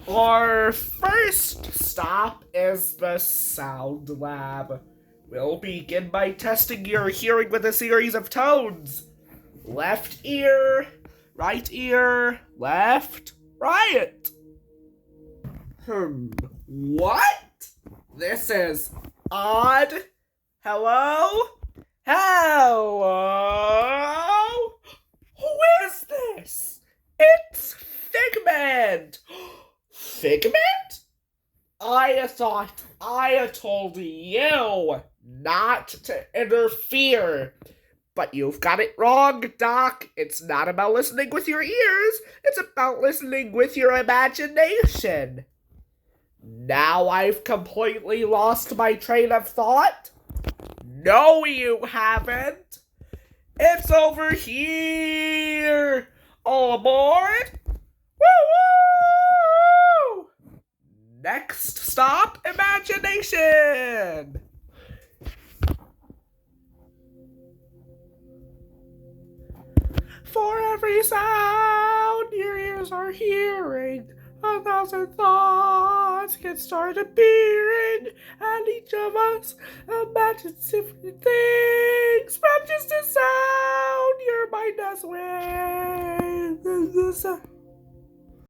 Our first stop is the Sound Lab. We'll begin by testing your hearing with a series of tones. Left ear, right ear, left, right. What? This is odd. Hello? Hello? Who is this? It's Figment. Figment? I thought I told you not to interfere. But you've got it wrong, Doc. It's not about listening with your ears. It's about listening with your imagination. Now I've completely lost my train of thought. No, you haven't. It's over here. All aboard. Woo woo! Next stop, imagination. For every sound your ears are hearing, 1,000 thoughts can start appearing, and each of us imagines different things from just a sound your mind has with.